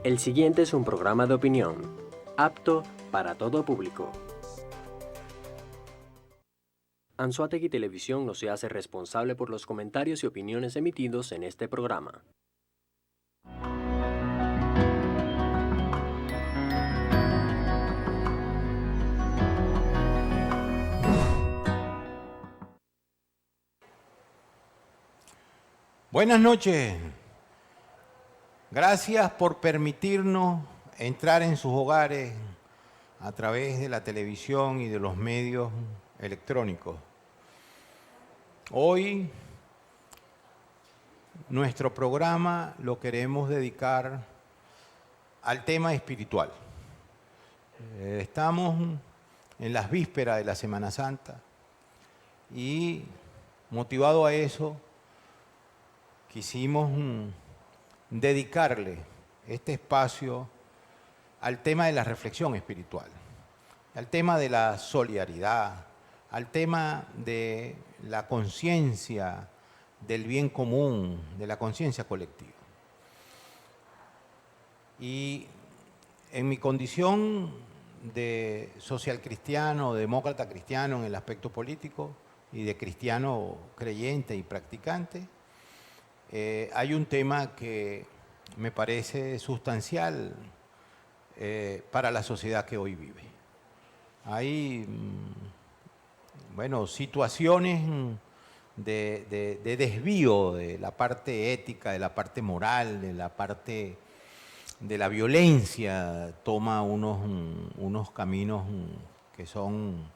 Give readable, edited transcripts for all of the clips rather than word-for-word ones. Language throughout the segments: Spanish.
El siguiente es un programa de opinión, apto para todo público. Anzoátegui Televisión no se hace responsable por los comentarios y opiniones emitidos en este programa. Buenas noches. Gracias por permitirnos entrar en sus hogares a través de la televisión y de los medios electrónicos. Hoy nuestro programa lo queremos dedicar al tema espiritual. Estamos en las vísperas de la Semana Santa y motivado a eso quisimos dedicarle este espacio al tema de la reflexión espiritual, al tema de la solidaridad, al tema de la conciencia del bien común, de la conciencia colectiva. Y en mi condición de social cristiano, de demócrata cristiano en el aspecto político y de cristiano creyente y practicante, hay un tema que me parece sustancial para la sociedad que hoy vive. Hay, situaciones de desvío de la parte ética, de la parte moral, de la parte de la violencia, toma unos caminos que son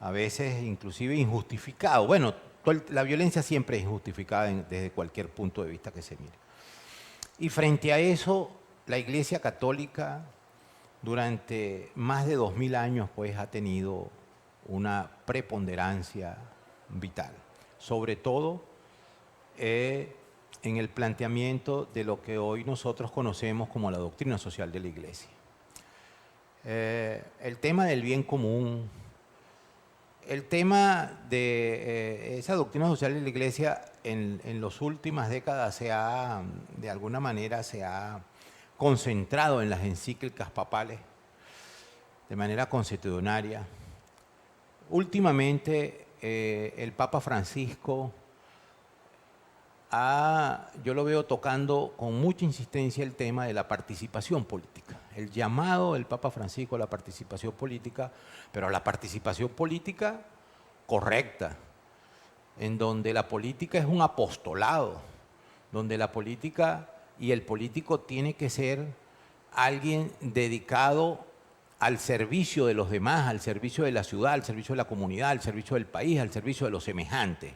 a veces inclusive injustificados. Bueno, la violencia siempre es injustificada desde cualquier punto de vista que se mire. Y frente a eso, la Iglesia Católica durante más de 2000 años pues, ha tenido una preponderancia vital, sobre todo en el planteamiento de lo que hoy nosotros conocemos como la doctrina social de la Iglesia. El tema del bien común, el tema de esa doctrina social de la Iglesia en las últimas décadas de alguna manera se ha concentrado en las encíclicas papales de manera constitucionaria. Últimamente el Papa Francisco yo lo veo tocando con mucha insistencia el tema de la participación política, el llamado del Papa Francisco a la participación política, pero a la participación política correcta, en donde la política es un apostolado, donde la política y el político tiene que ser alguien dedicado al servicio de los demás, al servicio de la ciudad, al servicio de la comunidad, al servicio del país, al servicio de los semejantes.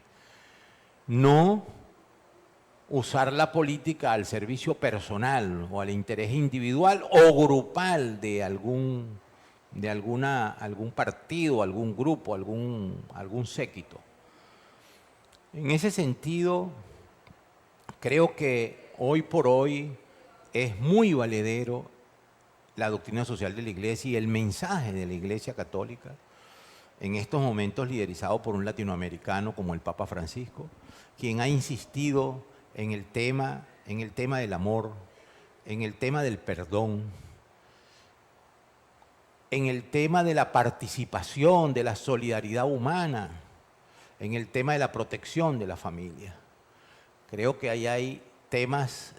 No usar la política al servicio personal o al interés individual o grupal de algún partido, algún grupo, algún séquito. En ese sentido, creo que hoy por hoy es muy valedero la doctrina social de la Iglesia y el mensaje de la Iglesia Católica, en estos momentos liderizado por un latinoamericano como el Papa Francisco, quien ha insistido en el tema del amor, en el tema del perdón, en el tema de la participación, de la solidaridad humana, en el tema de la protección de la familia. Creo que ahí hay temas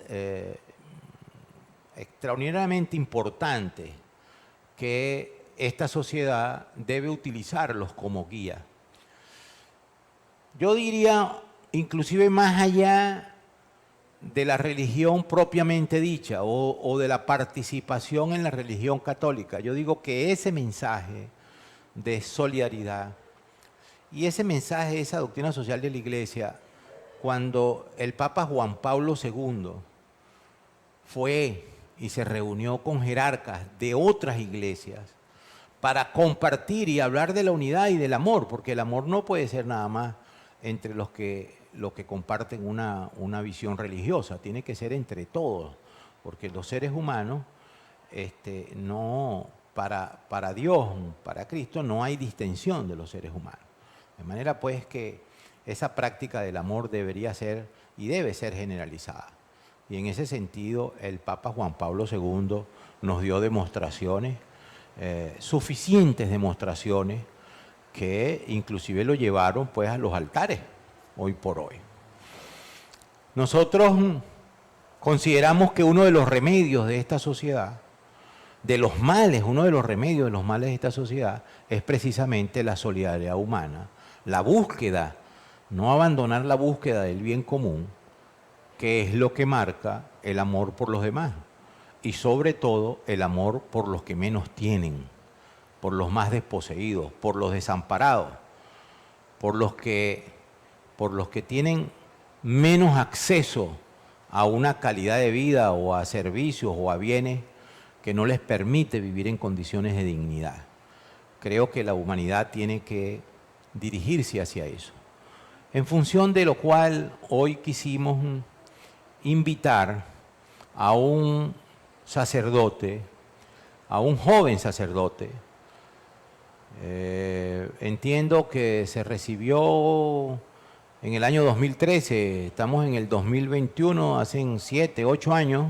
extraordinariamente importantes que esta sociedad debe utilizarlos como guía. Yo diría, inclusive más allá de la religión propiamente dicha o de la participación en la religión católica, yo digo que ese mensaje de solidaridad y ese mensaje, esa doctrina social de la Iglesia, cuando el Papa Juan Pablo II fue y se reunió con jerarcas de otras iglesias para compartir y hablar de la unidad y del amor, porque el amor no puede ser nada más entre los que comparten una visión religiosa, tiene que ser entre todos, porque los seres humanos, para Dios, para Cristo, no hay distinción de los seres humanos. De manera pues que esa práctica del amor debería ser y debe ser generalizada. Y en ese sentido, el Papa Juan Pablo II nos dio demostraciones, suficientes demostraciones, que inclusive lo llevaron pues a los altares, hoy por hoy. Nosotros consideramos que uno de los remedios de esta sociedad, de los males, uno de los remedios de los males de esta sociedad, es precisamente la solidaridad humana, la búsqueda, no abandonar la búsqueda del bien común, que es lo que marca el amor por los demás y sobre todo el amor por los que menos tienen, por los más desposeídos, por los desamparados, por los que tienen menos acceso a una calidad de vida o a servicios o a bienes que no les permite vivir en condiciones de dignidad. Creo que la humanidad tiene que dirigirse hacia eso. En función de lo cual hoy quisimos invitar a un sacerdote, a un joven sacerdote. Entiendo que se recibió en el año 2013, estamos en el 2021, hace 7, 8 años,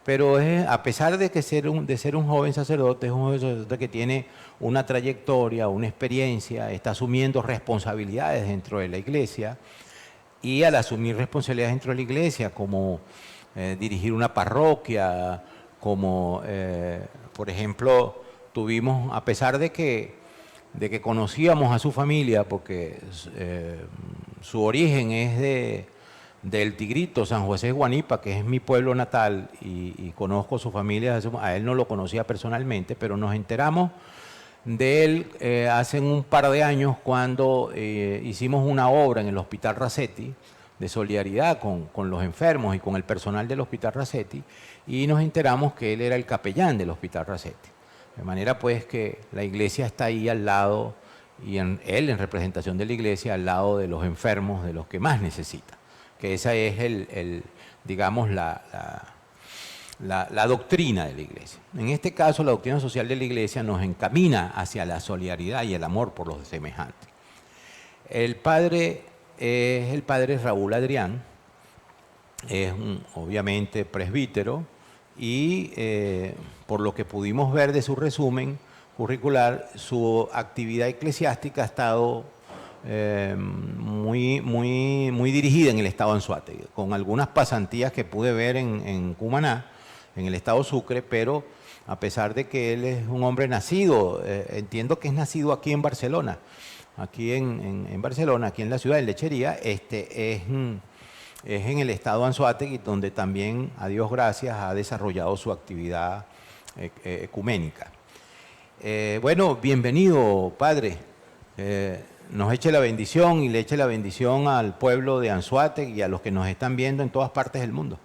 pero a pesar de ser un joven sacerdote, es un joven sacerdote que tiene una trayectoria, una experiencia, está asumiendo responsabilidades dentro de la Iglesia, y al asumir responsabilidades dentro de la Iglesia, como dirigir una parroquia, como, por ejemplo, tuvimos, a pesar de que conocíamos a su familia, porque su origen es del Tigrito, San José de Guanipa, que es mi pueblo natal, y conozco a su familia, a él no lo conocía personalmente, pero nos enteramos de él hace un par de años cuando hicimos una obra en el Hospital Racetti de solidaridad con los enfermos y con el personal del Hospital Racetti, y nos enteramos que él era el capellán del Hospital Racetti. De manera pues que la iglesia está ahí al lado, y él en representación de la iglesia, al lado de los enfermos, de los que más necesitan. Que esa es digamos, la doctrina de la Iglesia. En este caso, la doctrina social de la Iglesia nos encamina hacia la solidaridad y el amor por los semejantes. El padre es el padre Raúl Adrián, es obviamente presbítero, y por lo que pudimos ver de su resumen curricular, su actividad eclesiástica ha estado muy dirigida en el estado Anzoátegui, con algunas pasantías que pude ver en Cumaná, en el estado Sucre, pero a pesar de que él es un hombre nacido, entiendo que es nacido aquí en Barcelona, aquí en Barcelona, aquí en la ciudad de Lechería, es en el estado Anzoátegui, donde también, a Dios gracias, ha desarrollado su actividad ecuménica. Bueno, bienvenido, padre. Nos eche la bendición y le eche la bendición al pueblo de Anzoátegui y a los que nos están viendo en todas partes del mundo.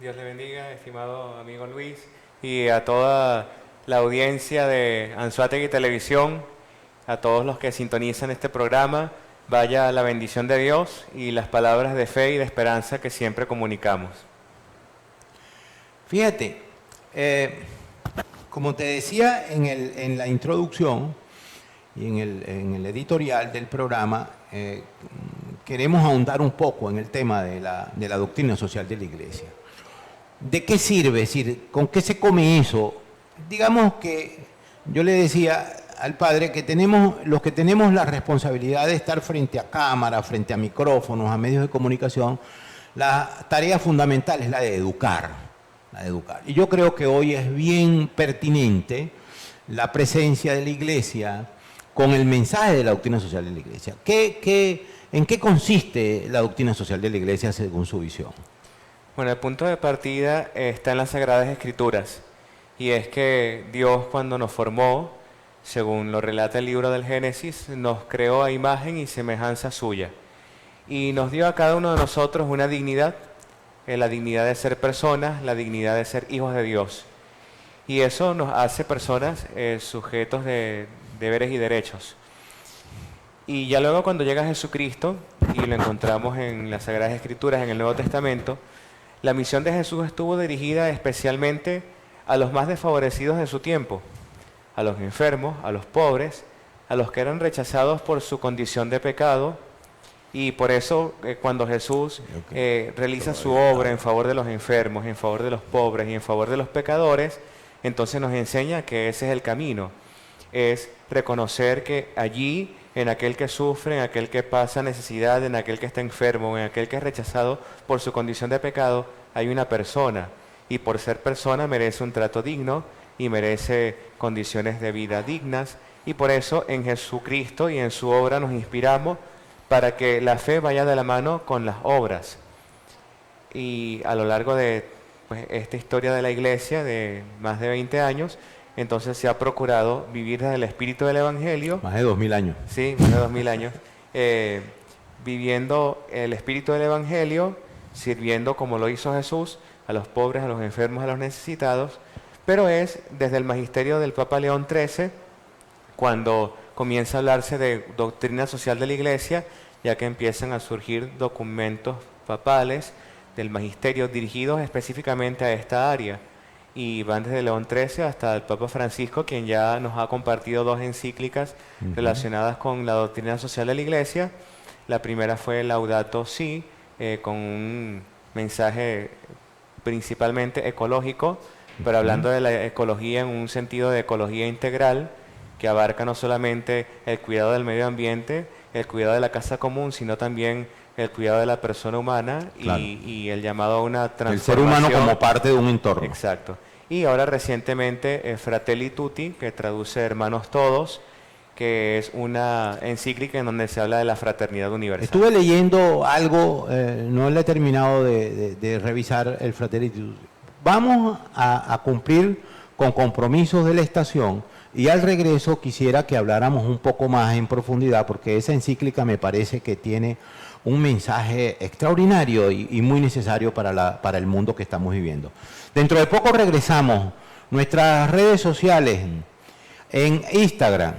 Dios le bendiga, estimado amigo Luis, y a toda la audiencia de Anzoátegui Televisión, a todos los que sintonizan este programa. Vaya la bendición de Dios y las palabras de fe y de esperanza que siempre comunicamos. Fíjate, como te decía en la introducción y en el editorial del programa, queremos ahondar un poco en el tema de la doctrina social de la Iglesia. ¿De qué sirve? Es decir, ¿con qué se come eso? Digamos que yo le decía al padre que los que tenemos la responsabilidad de estar frente a cámara, frente a micrófonos, a medios de comunicación, la tarea fundamental es la de educar. Y yo creo que hoy es bien pertinente la presencia de la Iglesia con el mensaje de la doctrina social de la Iglesia. ¿En qué consiste la doctrina social de la Iglesia según su visión? Bueno, el punto de partida está en las Sagradas Escrituras, y es que Dios, cuando nos formó, según lo relata el libro del Génesis, nos creó a imagen y semejanza suya, y nos dio a cada uno de nosotros una dignidad, la dignidad de ser personas, la dignidad de ser hijos de Dios, y eso nos hace personas sujetos de deberes y derechos. Y ya luego, cuando llega Jesucristo, y lo encontramos en las Sagradas Escrituras, en el Nuevo Testamento, la misión de Jesús estuvo dirigida especialmente a los más desfavorecidos de su tiempo, a los enfermos, a los pobres, a los que eran rechazados por su condición de pecado, Y por eso cuando Jesús realiza su obra en favor de los enfermos, en favor de los pobres y en favor de los pecadores, entonces nos enseña que ese es el camino. Es reconocer que allí, en aquel que sufre, en aquel que pasa necesidad, en aquel que está enfermo, en aquel que es rechazado por su condición de pecado, hay una persona. Y por ser persona merece un trato digno y merece condiciones de vida dignas. Y por eso en Jesucristo y en su obra nos inspiramos para que la fe vaya de la mano con las obras. Y a lo largo de esta historia de la Iglesia, de más de 20 años, entonces se ha procurado vivir desde el espíritu del Evangelio. Más de 2000 años. Sí, más de 2000 años. Viviendo el espíritu del Evangelio, sirviendo como lo hizo Jesús, a los pobres, a los enfermos, a los necesitados, pero es desde el magisterio del Papa León XIII, cuando comienza a hablarse de doctrina social de la Iglesia, ya que empiezan a surgir documentos papales del magisterio dirigidos específicamente a esta área, y van desde León XIII hasta el Papa Francisco, quien ya nos ha compartido 2 encíclicas relacionadas con la doctrina social de la Iglesia. La primera fue Laudato Si, con un mensaje principalmente ecológico, pero hablando de la ecología en un sentido de ecología integral, que abarca no solamente el cuidado del medio ambiente, el cuidado de la casa común, sino también el cuidado de la persona humana, claro, y el llamado a una transformación. El ser humano como parte de un entorno. Exacto. Y ahora recientemente Fratelli Tutti, que traduce Hermanos Todos, que es una encíclica en donde se habla de la fraternidad universal. Estuve leyendo algo, no le he terminado de revisar el Fratelli Tutti. Vamos a cumplir con compromisos de la estación, y al regreso quisiera que habláramos un poco más en profundidad, porque esa encíclica me parece que tiene un mensaje extraordinario y muy necesario para el mundo que estamos viviendo. Dentro de poco regresamos. Nuestras redes sociales en Instagram,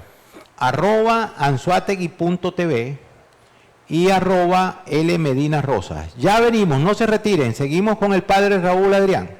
@anzuategui.tv y @LMedinaRosas. Ya venimos, no se retiren, seguimos con el padre Raúl Adrián.